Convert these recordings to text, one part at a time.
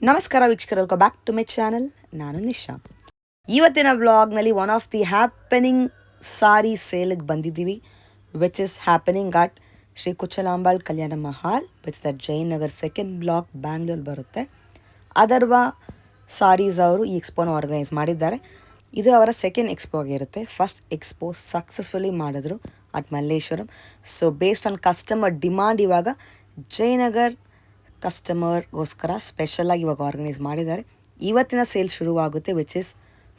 ನಮಸ್ಕಾರ ವೀಕ್ಷಕರು, welcome back to my channel. ನಾನು ನಿಶಾ. ಇವತ್ತಿನ ವ್ಲಾಗ್ನಲ್ಲಿ one of the happening sari ಸೇಲ್ಗೆ ಬಂದಿದ್ದೀವಿ, which is happening at Shri Kuchalambal Kalyana Mahal, which the Jayanagar second block, Bangalore ಬರುತ್ತೆ. ಅದರ್ವ ಸಾರೀಸ್ ಅವರು ಈ ಎಕ್ಸ್ಪೋನ ಆರ್ಗನೈಸ್ ಮಾಡಿದ್ದಾರೆ. ಇದು ಅವರ ಸೆಕೆಂಡ್ ಎಕ್ಸ್ಪೋ ಆಗಿರುತ್ತೆ. ಫಸ್ಟ್ ಎಕ್ಸ್ಪೋ ಸಕ್ಸಸ್ಫುಲಿ ಮಾಡಿದ್ರು at Malleshwaram. So based on customer demand ಇವಾಗ ಜಯನಗರ್ ಕಸ್ಟಮರ್ಗೋಸ್ಕರ ಸ್ಪೆಷಲಾಗಿ ಇವಾಗ ಆರ್ಗನೈಸ್ ಮಾಡಿದ್ದಾರೆ. ಇವತ್ತಿನ ಸೇಲ್ ಶುರುವಾಗುತ್ತೆ, which is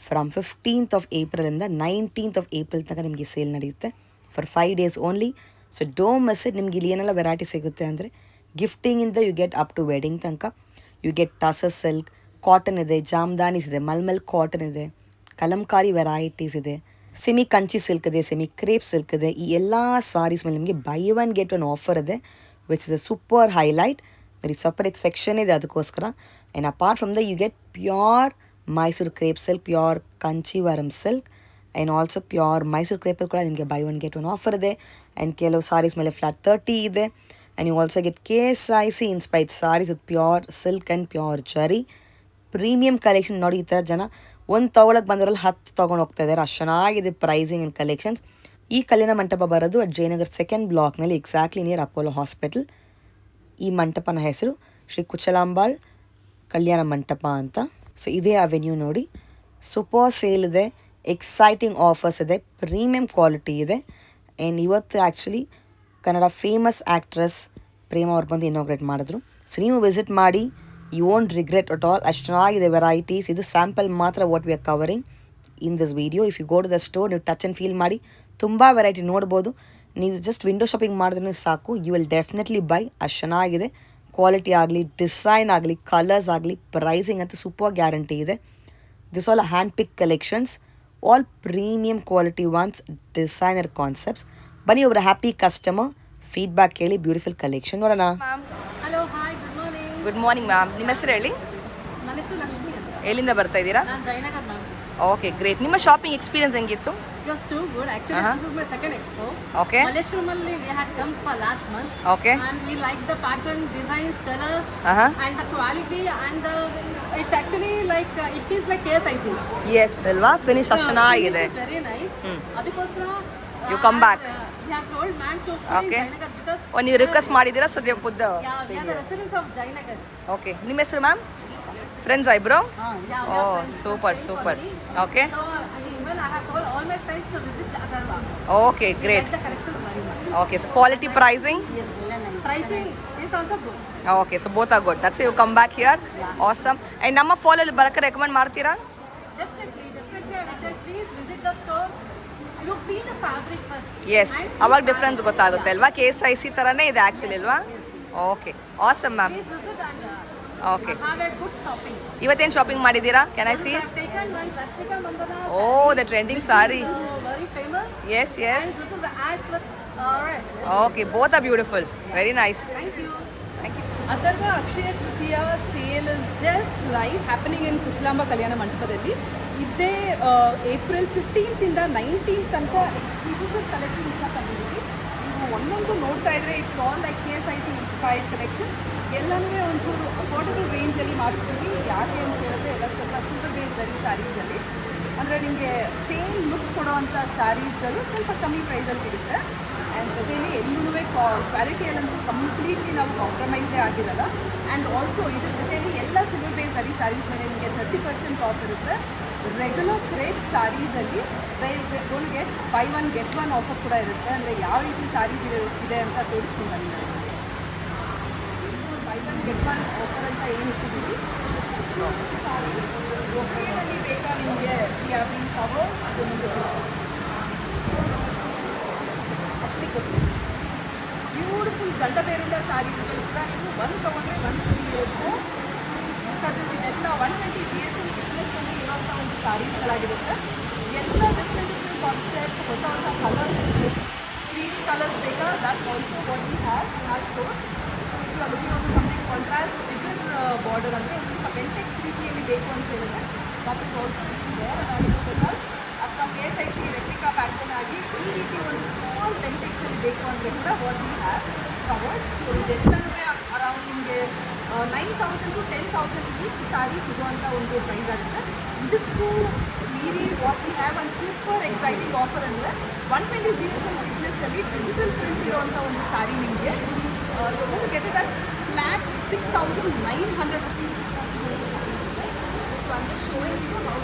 from 15th of April 19th of April ತನಕ ನಿಮಗೆ ಸೇಲ್ ನಡೆಯುತ್ತೆ for 5 days only. So don't miss it. ನಿಮ್ಗೆ ಇಲ್ಲಿ ಏನೆಲ್ಲ ವೆರೈಟಿ ಸಿಗುತ್ತೆ ಅಂದರೆ ಗಿಫ್ಟಿಂಗಿಂದ you get up to wedding ತನಕ. You get tussar silk, cotton ಇದೆ, ಜಾಮ್ದಾನೀಸ್ ಇದೆ, ಮಲ್ಮಲ್ ಕಾಟನ್ ಇದೆ, ಕಲಂಕಾರಿ ವೆರೈಟೀಸ್ ಇದೆ, ಸೆಮಿ ಕಂಚಿ ಸಿಲ್ಕ್ ಇದೆ, ಸೆಮಿ ಕ್ರೇಪ್ ಸಿಲ್ಕ್ ಇದೆ. ಈ ಎಲ್ಲ ಸಾರೀಸ್ ಮೇಲೆ ನಿಮಗೆ buy one get one offer ಇದೆ, which is a super highlight. Very separate section ಇದೆ ಅದಕ್ಕೋಸ್ಕರ. And apart from the you get pure Mysuru crepe silk, pure Kanchivaram silk, and also pure Mysuru ಕ್ರೇಪಲ್ಲಿ ಕೂಡ ನಿಮಗೆ buy one get one offer ಇದೆ. And ಕೆಲವು ಸಾರೀಸ್ ಮೇಲೆ flat 30 ಇದೆ. And you also get KSIC inspired saris with pure silk and pure zari. Premium collection ನೋಡಿ. ಈ ಥರ ಜನ ಒಂದು ತೊಗೊಳಕ್ಕೆ ಬಂದವರಲ್ಲಿ 10 ತೊಗೊಂಡು ಹೋಗ್ತಾ ಇದ್ದಾರೆ. ಅಷ್ಟು ಚೆನ್ನಾಗಿದೆ ಪ್ರೈಸಿಂಗ್ ಆ್ಯಂಡ್ ಕಲೆಕ್ಷನ್ಸ್. ಈ ಕಲ್ಯಾಣ ಮಂಟಪ ಬರೋದು ಅಟ್ ಜಯನಗರ್ ಸೆಕೆಂಡ್ ಬ್ಲಾಕ್ನಲ್ಲಿ, ಎಕ್ಸಾಕ್ಟ್ಲಿ ನಿಯರ್ ಅಪೋಲೋ ಹಾಸ್ಪಿಟಲ್. ಈ ಮಂಟಪನ ಹೆಸರು ಶ್ರೀ ಕುಚಲಾಂಬಾಳ್ ಕಲ್ಯಾಣ ಮಂಟಪ ಅಂತ. ಸೊ ಇದೇ ಅವೆನ್ಯೂ ನೋಡಿ. ಸೂಪರ್ ಸೇಲ್ ಇದೆ, ಎಕ್ಸೈಟಿಂಗ್ ಆಫರ್ಸ್ ಇದೆ, ಪ್ರೀಮಿಯಂ ಕ್ವಾಲಿಟಿ ಇದೆ. ಆ್ಯಂಡ್ ಇವತ್ತು actually Kannada famous actress Prema ಅವ್ರು ಬಂದು ಇನಾಗ್ರೇಟ್ ಮಾಡಿದ್ರು. ಸೊ ನೀವು ವಿಸಿಟ್ ಮಾಡಿ, you won't regret at all. ಅಷ್ಟು ಚೆನ್ನಾಗಿದೆ ವೆರೈಟೀಸ್. ಇದು ಸ್ಯಾಂಪಲ್ ಮಾತ್ರ what we are covering in this video. If you go to the store, ನೀವು ಟಚ್ ಆ್ಯಂಡ್ ಫೀಲ್ ಮಾಡಿ ತುಂಬ ವೆರೈಟಿ ನೋಡ್ಬೋದು. ನೀವು ಜಸ್ಟ್ ವಿಂಡೋ ಶಾಪಿಂಗ್ ಮಾಡಿದ್ರೂ ಸಾಕು, ಯು ವಿಲ್ ಡೆಫಿನೆಟ್ಲಿ ಬೈ. ಅಷ್ಟು ಚೆನ್ನಾಗಿದೆ. ಕ್ವಾಲಿಟಿ ಆಗಲಿ, ಡಿಸೈನ್ ಆಗಲಿ, ಕಲರ್ಸ್ ಆಗಲಿ, ಪ್ರೈಸಿಂಗ್ ಅಂತೂ ಸೂಪರ್ ಗ್ಯಾರಂಟಿ ಇದೆ. This all hand pick collections, all premium quality once, designer concepts. ಬನ್ನಿ ಒಬ್ಬರ ಹ್ಯಾಪಿ ಕಸ್ಟಮರ್ ಫೀಡ್ಬ್ಯಾಕ್ ಹೇಳಿ, ಬ್ಯೂಟಿಫುಲ್ ಕಲೆಕ್ಷನ್ ನೋಡೋಣ. Hello, hi, good morning. Good morning ma'am. ನಿಮ್ಮ ಹೆಸರು ಹೇಳಿ. ನನ್ನ ಹೆಸರು ಲಕ್ಷ್ಮಿ ಅಂತ. ಎಲ್ಲಿಂದ ಬರ್ತಾ ಇದ್ದೀರಾ? ನಾನು ಜಯನಗರ್ ಮ್ಯಾಮ್. Okay, great. ನಿಮ್ಮ ಶಾಪಿಂಗ್ ಎಕ್ಸ್ಪೀರಿಯನ್ಸ್ ಹೆಂಗಿತ್ತು? It was too good. Actually, this is my second expo. Okay. Malleshwaramally we had come for last month. Okay. And we like the pattern, designs, colors, and the quality, and it's actually like it feels like KSIC. Yes, ಅಲ್ವಾ? Finish ಅಷ್ಟು ಚೆನ್ನಾಗಿದೆ. It's very nice. ಅದಕ್ಕೋಸ್ಕರ You come back. We have told ma'am to come in Jayanagar because ನೀವು request ಮಾಡಿದ್ದೀರಾ ಸದ್ಯ ಬುದ್ಧ? yeah, we are the residents of Jayanagar. Okay, ನಿಮ್ಮ ಹೆಸರು ಮ್ಯಾಮ್? ಫ್ರೆಂಡ್ಸ್ ಐಬ್ರೋ? Yeah, we ಓ, are friends. Super super. Okay, So even I have told all my friends to visit Agarwa. Okay, We great. like the collections very much. Okay, so quality pricing? Yes. Pricing is also good. Okay, so both are good. That's you come back here. Awesome. And ನಮ್ಮ ಫಾಲಲ್ಲಿ ಬರೋಕ್ಕೆ recommend ಮಾಡ್ತೀರಾ? Definitely. I will tell, please visit the store. You feel the fabric first. Yes, ಅವಾಗ difference ಗೊತ್ತಾಗುತ್ತೆ ಅಲ್ವಾ? KSIC ಥರನೇ ಇದೆ actually ಅಲ್ವಾ? Okay, awesome ma'am. Please visit and okay, have a good shopping. ಇವತ್ತೇನು ಶಾಪಿಂಗ್ ಮಾಡಿದ್ದೀರಾ? Can I see? I have taken one Rashmika Mandana. Oh, the trending sari. Very famous. Yes And yes. this is the ash with red. Okay, both are beautiful. Very nice. Thank you. Thank you. Atharva Akshaya Tritiya sale is just live happening in ಕುಶಲಾಂಬ ಕಲ್ಯಾಣ ಮಂಟಪದಲ್ಲಿ. ಇದೇ April 15th ಇಂದ 19th ತನಕ exclusive ಕಲೆಕ್ಷನ್ಸ್ನ ತಂದಿದ್ದೀವಿ. ನೀವು ಒಂದೊಂದು ನೋಡ್ತಾ ಇದ್ರೆ it's all like KSIC inspired collections. ಎಲ್ಲನೂ ಒಂಚೂರು ಅಫೋರ್ಡಬಲ್ ರೇಂಜಲ್ಲಿ ಮಾಡ್ತೀವಿ. ಯಾಕೆ ಅಂತ ಹೇಳಿದ್ರೆ ಎಲ್ಲ ಸ್ವಲ್ಪ ಸಿಲ್ವರ್ ಬೇಸ್ ಸರಿ ಸ್ಯಾರೀಸಲ್ಲಿ, ಅಂದರೆ ನಿಮಗೆ ಸೇಮ್ ಲುಕ್ ಕೊಡೋವಂಥ ಸ್ಯಾರೀಸ್ಗಳು ಸ್ವಲ್ಪ ಕಮ್ಮಿ ಪ್ರೈಸಲ್ಲಿ ಸಿಗುತ್ತೆ. ಆ್ಯಂಡ್ ಜೊತೆಯಲ್ಲಿ ಎಲ್ಲೂ ಕ್ವಾಲಿಟಿಯಲ್ಲಂತೂ ಕಂಪ್ಲೀಟ್ಲಿ ನಾವು ಕಾಂಪ್ರಮೈಸೇ ಆಗಿರಲ್ಲ. ಆ್ಯಂಡ್ ಆಲ್ಸೋ ಇದ್ರ ಜೊತೆಯಲ್ಲಿ ಎಲ್ಲ ಸಿಲ್ವರ್ ಬೇಸ್ ಸರಿ ಸ್ಯಾರೀಸ್ ಮೇಲೆ ನಿಮಗೆ 30% ಆಫ್ ಇರುತ್ತೆ. ರೆಗ್ಯುಲರ್ ಕ್ರೇಪ್ ಸ್ಯಾರೀಸಲ್ಲಿ ಗೋಲ್ get buy one get one offer ಕೂಡ ಇರುತ್ತೆ. ಅಂದರೆ ಯಾವ ರೀತಿ ಸ್ಯಾರೀಸ್ ಇದೆ ಅಂತ ತೋರಿಸ್ತೀನಿ ನನಗೆ. By one get one offer ಅಂತ ಏನು ಇಟ್ಟಿದ್ದೀವಿ. ಸ್ಯಾರೀಸ್ ಒಪ್ಪೇನಲ್ಲಿ ಬೇಕಾ ನಿಮಗೆ ವಿ ಹ್ಯಾವ್ ಬಿನ್ ಕವರ್ ಅದು ಮುಂದೆ ಅಷ್ಟೇ ಕೊಟ್ಟು ಬ್ಯೂಟಿಫುಲ್ ಗಂಡ ಬೇರುಳ್ಳ ಸ್ಯಾರೀಸ್ಗಳು ಕೂಡ ನೀವು ಒಂದು ತೊಗೊಂಡ್ರೆ ಒಂದು ಫ್ರೀ ಇರುತ್ತೆ. ಯಾಕಂದರೆ ಇದೆಲ್ಲ 120 GSM ಫಿಟ್ನೆಸ್ನಲ್ಲಿ ಇರೋಂಥ ಒಂದು ಸ್ಯಾರೀಸ್ಗಳಾಗಿರುತ್ತೆ. ಎಲ್ಲ ಡಿಫ್ರೆಂಟ್ ಕಾನ್ಸೆಪ್ಟ್, ಹೊಸ ಹೊಸ ಕಲರ್ಸ್, 3D ಕಲರ್ಸ್ ಬೇಕಾ, that also what we have in our store. So if you are looking on something contrast bigger border ಅಂದರೆ ಒಂದು ಸ್ವಲ್ಪ ಬೆಂಟೆಕ್ಸ್ ರೀತಿಯಲ್ಲಿ ಬೇಕು ಅಂತ ಹೇಳಿದ್ರೆ ದಟ್ ಇಸ್ ಆಲ್ಸೋ ಬಿಕಾಸ್ ಅಥವಾ KSIC ರೆಪ್ಲಿಕಾ ಪ್ಯಾಟರ್ನ್ ಆಗಿ ಈ ರೀತಿ ಒಂದು ಸ್ಮಾಲ್ ಬೆಂಟೆಕ್ಸಲ್ಲಿ ಬೇಕು ಅಂದರೆ ಕೂಡ what we have covered. So ಇದೆಲ್ಲನೂ ಅರೌಂಡ್ ನಿಮಗೆ 9,000 to 10,000 ಈಚ್ ಸಾರಿ ಸಿಗುವಂಥ ಒಂದು ಪ್ರೈಸ್ ಆಗುತ್ತೆ. ಇದಕ್ಕೂ ಮೀರಿ ವಾಟ್ ವಿ ಹ್ಯಾವ್ ಒಂದು ಸೂಪರ್ ಎಕ್ಸೈಟಿಂಗ್ ಆಫರ್ ಅಂದರೆ 120 GSM ಬಿಸ್ನೆಸ್ಸಲ್ಲಿ ಡಿಜಿಟಲ್ ಪ್ರಿಂಟ್ ಇರುವಂಥ ಒಂದು ಸಾರಿ ನಿಮಗೆ get it at flat 6,900 rupees. So I'm just showing you how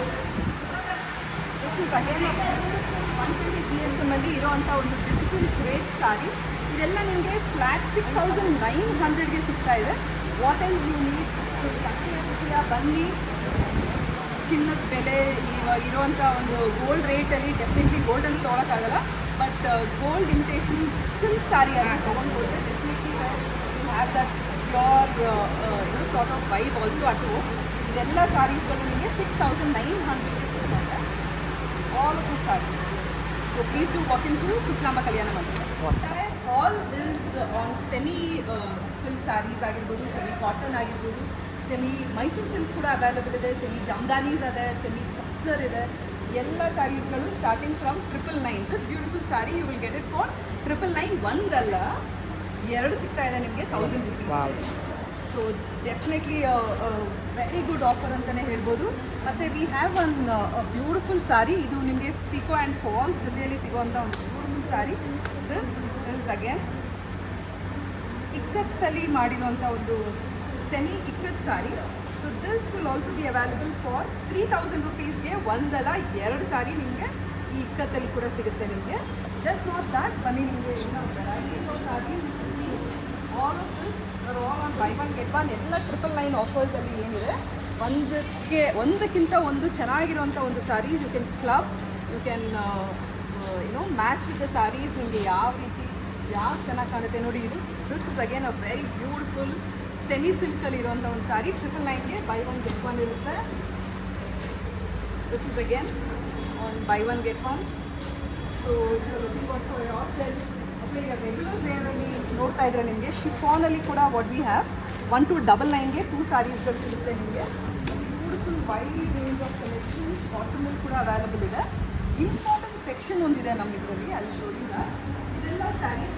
this is again 120 GSM ಅಲ್ಲಿ ಇರೋವಂಥ ಒಂದು ಡಿಜಿಟಲ್ ಕ್ರೇಪ್ ಸಾರಿ. ಇದೆಲ್ಲ ನಿಮಗೆ ಫ್ಲ್ಯಾಟ್ 6,900ಗೆ ಸಿಗ್ತಾ ಇದೆ. What else you need? ಲಕ್ಷ ರೂಪಾಯ ಬನ್ನಿ. ಚಿನ್ನದ ಬೆಲೆ ಇವಾಗ ಇರುವಂಥ ಒಂದು ಗೋಲ್ಡ್ ರೇಟಲ್ಲಿ ಡೆಫಿನೆಟ್ಲಿ ಗೋಲ್ಡಲ್ಲಿ ತೊಗೊಳಕ್ಕಾಗಲ್ಲ, but gold imitation silk sari ಆಗಿ ತೊಗೊಂಡ್ಬೋದ್ರೆ definitely have that pure sort of vibe also at home. ಇದೆಲ್ಲ ಸಾರೀಸ್ಗಳು ನಿಮಗೆ 6,900ಗೆ ಸಿಗ್ತಾರೆ. All of the saris. So please to walk in to Kushalamba Kalyana Mantapa. All is on semi silk saris ಆಗಿರ್ಬೋದು, ಸೆಮಿ ಕಾಟನ್ ಆಗಿರ್ಬೋದು, ಸೆಮಿ ಮೈಸೂರು ಸಿಲ್ಕ್ ಕೂಡ ಅವೈಲೇಬಲ್ ಇದೆ, ಸೆಮಿ ಜಾಮ್ದಾನೀಸ್ ಇದೆ, ಸೆಮಿ ಟಸ್ಸರ್ ಇದೆ. ಎಲ್ಲ ಸ್ಯಾರೀಸ್ಗಳು starting from 999. This beautiful sari you will get it for 999. ಒಂದಲ್ಲ 2 ಸಿಗ್ತಾ ಇದೆ ನಿಮಗೆ 1,000 rupees. So definitely very good offer ಅಂತಲೇ ಹೇಳ್ಬೋದು. ಮತ್ತು we have one beautiful sari. ಇದು ನಿಮಗೆ ಪಿಕೋ ಆ್ಯಂಡ್ ಫಾಲ್ಸ್ ಜೊತೆಯಲ್ಲಿ ಸಿಗುವಂಥ ಒಂದು beautiful sari. This is again ಇಕ್ಕತ್ತಲ್ಲಿ ಮಾಡಿರುವಂಥ ಒಂದು semi ikat sari. So this will also be available for 3,000 rupeesಗೆ ಒಂದಲ್ಲ 2 ಸ್ಯಾರಿ ನಿಮಗೆ ಈ ಇಕ್ಕತ್ತಲ್ಲಿ ಕೂಡ ಸಿಗುತ್ತೆ ನಿಮಗೆ. ಜಸ್ಟ್ ನಾಟ್ ದ್ಯಾಟ್, ಬನ್ನಿ ನಿಮಗೆ ಇನ್ನೂ varieties of sari. All of this are all on buy one get one. ಎಲ್ಲ 999 ಆಫರ್ಸಲ್ಲಿ ಏನಿದೆ, ಒಂದಕ್ಕಿಂತ ಒಂದು ಚೆನ್ನಾಗಿರುವಂಥ ಒಂದು saris you can club, you can match with the saris. ನಿಮಗೆ ಯಾವ ರೀತಿ ಯಾವ್ದು ಚೆನ್ನಾಗಿ ಕಾಣುತ್ತೆ ನೋಡಿ. ಇದು this is again a very beautiful semi ಸಿಲ್ಕಲ್ಲಿ ಇರುವಂಥ ಒಂದು ಸ್ಯಾರಿ. 999ಗೆ ಬೈ ಒನ್ ಗೆಟ್ ಒನ್ ಇರುತ್ತೆ. This is again on buy one get one. So ಇದು ಲುಕಿಂಗ್ ಫಾರ್ ಯೋರ್ ಸೆಲ್ಫ್. ಮತ್ತು ಈಗ ರೆಗ್ಯುಲರ್ ವೇರಲ್ಲಿ ನೋಡ್ತಾ ಇದ್ರೆ ನಿಮಗೆ ಶಿಫಾನಲ್ಲಿ ಕೂಡ ವಾಟ್ ವಿ ಹ್ಯಾವ್ 1299ಗೆ 2 ಸ್ಯಾರೀಸ್ಗಳು ಸಿಗುತ್ತೆ ನಿಮಗೆ. Beautiful wide range of collections. ಕಾಟನಲ್ಲಿ ಕೂಡ ಅವೈಲೇಬಲ್ ಇದೆ. ಇಂಪಾರ್ಟೆಂಟ್ ಸೆಕ್ಷನ್ ಒಂದಿದೆ ನಮ್ಮ ಇದರಲ್ಲಿ, ಅಲ್ಲಿ ಶೋಯಿಂದ ಇದೆಲ್ಲ ಸ್ಯಾರೀಸ್.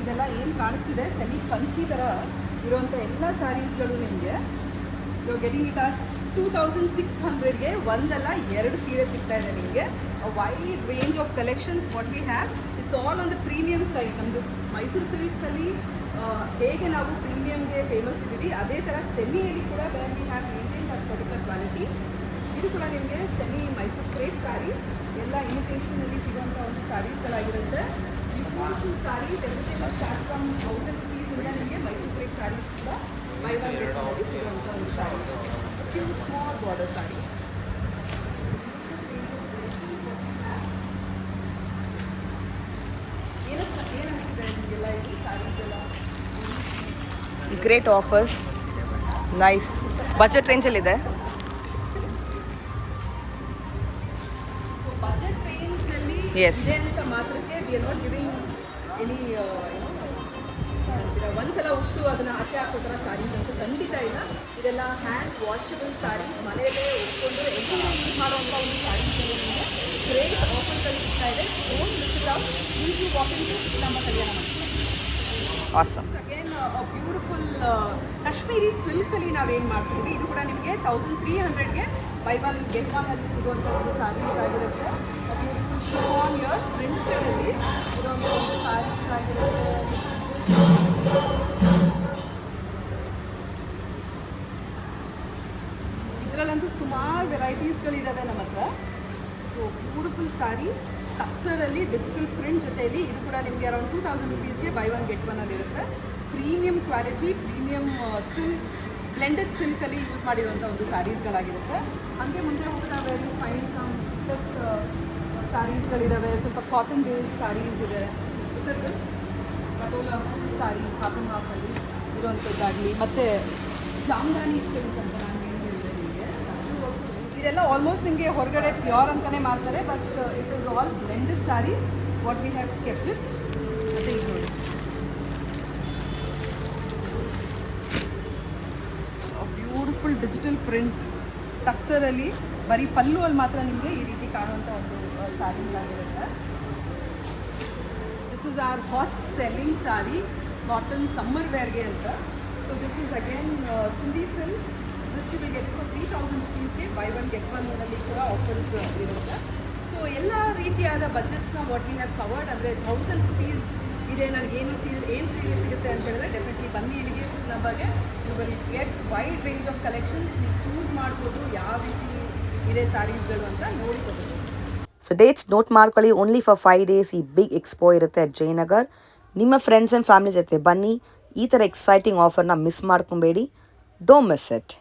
ಇದೆಲ್ಲ ಏನು ಕಾಣಿಸ್ತಿದೆ ಸೆಮಿ ಪಂಚಿ ಥರ ಇರುವಂಥ ಎಲ್ಲ ಸ್ಯಾರೀಸ್ಗಳು ನಿಮಗೆ ಯು ಗೆಟಿಂಗ್ ಇಟ್ ಆರ್ 2,600ಗೆ ಒಂದಲ್ಲ 2 ಸೀರೆ ಸಿಗ್ತಾ ಇದೆ ನಿಮಗೆ. Wide range of collections what we have. It's all on the premium side. ನಮ್ಮದು ಮೈಸೂರು ಸಿಲ್ಕಲ್ಲಿ ಹೇಗೆ ನಾವು ಪ್ರೀಮಿಯಮ್ಗೆ ಫೇಮಸ್ ಇದ್ದೀವಿ, ಅದೇ ಥರ ಸೆಮಿಯಲ್ಲಿ ಕೂಡ where we have maintain that particular quality. ಇದು ಕೂಡ ನಿಮಗೆ ಸೆಮಿ ಮೈಸೂರು ಕ್ರೇಪ್ ಸ್ಯಾರೀಸ್, ಎಲ್ಲ ಇಮಿಟೇಷನಲ್ಲಿ ಸಿಗುವಂಥ ಒಂದು ಸ್ಯಾರೀಸ್ಗಳಾಗಿರುತ್ತೆ. Beautiful saris. Everything start from 1,000 rupees ಇಂದ ನಿಮಗೆ ಮೈಸೂರು ಕ್ರೇಪ್ ಸ್ಯಾರೀಸ್ ಕೂಡ ಬೈ ಒನ್ ಗೆಟ್ ಒನ್ನಲ್ಲಿ ಸಿಗುವಂಥ ಒಂದು sari. Cute small border sari. ಏನಿದೆ ನಿಮಗೆಲ್ಲ ಇದು ಸ್ಯಾರೀಸ್ ಎಲ್ಲ? Great offers, nice. ಬಜೆಟ್ ರೇಂಜಲ್ಲಿದೆ. ಬಜೆಟ್ ರೇಂಜಲ್ಲಿ Yes. ಇದೆ ಅಂತ ಮಾತ್ರಕ್ಕೆ we are not giving any ಒಂದ್ಸಲ ಉಟ್ಟು ಅದನ್ನು ಆಚೆ ಹಾಕೋ ಥರ ಸ್ಯಾರೀಸ್ ಅಂತ ಖಂಡಿತ ಇಲ್ಲ. ಇದೆಲ್ಲ ಹ್ಯಾಂಡ್ ವಾಷಬಲ್ ಸ್ಯಾರೀಸ್, ಮನೆಯಲ್ಲೇ ಉಟ್ಕೊಂಡು ಎಲ್ಲಿ ಯೂಸ್ ಮಾಡುವಂಥ ಒಂದು ಸ್ಯಾರೀಸ್ ನಿಮಗೆ ಗ್ರೇಟ್ ಆಫರ್ಸಲ್ಲಿ ಸಿಗ್ತಾ ಇದೆ. ಓನ್ miss it out. Easy walking to ನಮ್ಮ ಕಲ್ಯಾಣ ಮಂಟಪ. ಆಸಮ್. ಅಗೇನ್ ಬ್ಯೂಟಿಫುಲ್ ಕಾಶ್ಮೀರಿ ಸಿಲ್ಕಲ್ಲಿ ನಾವೇನು ಮಾಡ್ತೀವಿ, ಇದು ಕೂಡ ನಿಮಗೆ 1,300ಗೆ ಬೈ ಒನ್ ಗೆಟ್ ಒನ್ ಅಲ್ಲಿ ಸಿಗುವಂಥ ಒಂದು ಸ್ಯಾರೀಸ್ ಆಗಿರುತ್ತೆ. ಬ್ಯೂಟಿಫುಲ್ ಶಿಫಾನ್ ಇಯರ್ ಪ್ರಿಂಟಲ್ಲಿ ಇರುವಂಥ ಒಂದು ಸ್ಯಾರೀಸ್ ಆಗಿರುತ್ತೆ. ಇದರಲ್ಲಂತೂ ಸುಮಾರು ವೆರೈಟೀಸ್ಗಳಿದ್ದಾವೆ ನಮ್ಮ ಹತ್ರ. ಸೊ ಬ್ಯೂಟಿಫುಲ್ ಸ್ಯಾರಿ ಟಸ್ಸರಲ್ಲಿ ಡಿಜಿಟಲ್ ಪ್ರಿಂಟ್ ಜೊತೆಯಲ್ಲಿ ಇದು ಕೂಡ ನಿಮಗೆ ಅರೌಂಡ್ 2,000 rupeesಗೆ ಬೈ ಒನ್ ಗೆಟ್ ಒನ್ ಅಲ್ಲಿರುತ್ತೆ. Premium quality, premium silk, blended ಸಿಲ್ಕಲ್ಲಿ ಯೂಸ್ ಮಾಡಿರುವಂಥ ಒಂದು ಸ್ಯಾರೀಸ್ಗಳಾಗಿರುತ್ತೆ. ಹಾಗೆ ಮುಂದೆ ಹೋಗ್ತಾ ವೆರಿ ಫೈನ್ ಸ್ಯಾರೀಸ್ಗಳಿದ್ದಾವೆ. ಸ್ವಲ್ಪ ಕಾಟನ್ ಬೇಸ್ಡ್ ಸ್ಯಾರೀಸ್ ಇದೆ. ಪಟೋಲಾ ಸ್ಯಾರೀಸ್ ಹಾಫ್ ಆ್ಯಂಡ್ ಹಾಫಲ್ಲಿ ಇರುವಂಥದ್ದಾಗಲಿ, ಮತ್ತು ಜಾಮ್ದಾನಿ ಸಿಲ್ಕ್ ಅಂತ ನಾನು ಏನು ಹೇಳಿದೆ ನಿಮಗೆ, ಇದೆಲ್ಲ ಆಲ್ಮೋಸ್ಟ್ ನಿಮಗೆ ಹೊರಗಡೆ ಪ್ಯೂರ್ ಅಂತಲೇ ಮಾಡ್ತಾರೆ, but it is all blended sarees what we have kept it. ಮತ್ತು ಇದು ನೋಡಿ ಬ್ಯೂಟಿಫುಲ್ ಡಿಜಿಟಲ್ ಪ್ರಿಂಟ್ ಟಸ್ಸರಲ್ಲಿ ಬರೀ ಪಲ್ಲು ಅಲ್ಲಿ ಮಾತ್ರ ನಿಮಗೆ ಈ ರೀತಿ ಕಾಣುವಂಥ ಒಂದು ಸ್ಯಾರೀಸ್ ಆಗಿರುತ್ತೆ. This is our hot selling sari. Cotton summer ವೇರ್ಗೆ ಅಂತ. So this is again Sindhi silk which you will get for 3000 ರುಪೀಸ್ಗೆ ಬೈ ಒನ್ ಗೆಟ್ ಒನ್ ನಲ್ಲಿ ಕೂಡ ಆಫರ್ಸ್ ಇರುತ್ತೆ. ಸೊ ಎಲ್ಲ ರೀತಿಯಾದ ಬಜೆಟ್ಸ್ನ ವಾಟ್ ವಿ ಹ್ಯಾವ್ ಕವರ್ಡ್. ಅಂದರೆ 1000 ರುಪೀಸ್ ಇದೆ, ನನಗೆ ಏನು ಸೀರೆ ಸಿಗುತ್ತೆ ಅಂತ ಹೇಳಿದ್ರೆ ಡೆಫಿನೆಟ್ಲಿ ಬನ್ನಿ ಇಲ್ಲಿಗೆ ಕುಶಾಲಾಂಬಾಗೆ. You will get wide range of collections. ನೀವು ಚೂಸ್ ಮಾಡ್ಬೋದು ಯಾವ ರೀತಿ ಇದೆ ಸ್ಯಾರೀಸ್ಗಳು ಅಂತ ನೋಡಿಕೊಬೋದು. ಸೊ ಡೇಟ್ಸ್ ನೋಟ್ ಮಾಡ್ಕೊಳ್ಳಿ. ಓನ್ಲಿ ಫಾರ್ 5 days ಈ ಬಿಗ್ ಎಕ್ಸ್ಪೋ ಇರುತ್ತೆ ಅಟ್ ಜಯನಗರ್. ನಿಮ್ಮ ಫ್ರೆಂಡ್ಸ್ ಆ್ಯಂಡ್ ಫ್ಯಾಮಿಲಿ ಜೊತೆ ಬನ್ನಿ. ಈ ಥರ ಎಕ್ಸೈಟಿಂಗ್ ಆಫರ್ನ ಮಿಸ್ ಮಾಡ್ಕೊಬೇಡಿ. Don't miss it.